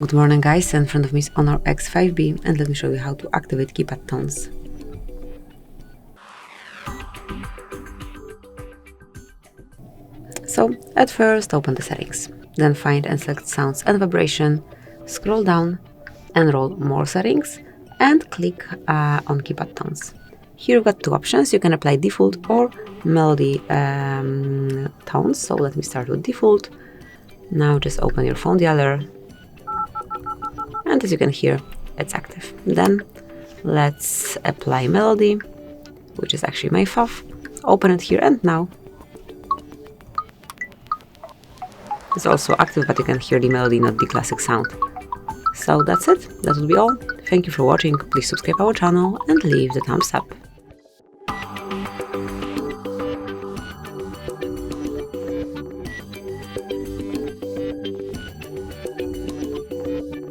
Good morning guys, in front of me is HONOR X6b and let me show you how to activate keypad tones. So at first open the settings, then find and select sounds and vibration, scroll down, enroll more settings and click on keypad tones. Here you've got two options, you can apply default or melody tones. So let me start with default. Now just open your phone dialer. And as you can hear, it's active. Then let's apply melody, which is actually my fav. Open it here and now. It's also active, but you can hear the melody, not the classic sound. So that's it. That would be all. Thank you for watching. Please subscribe our channel and leave the thumbs up.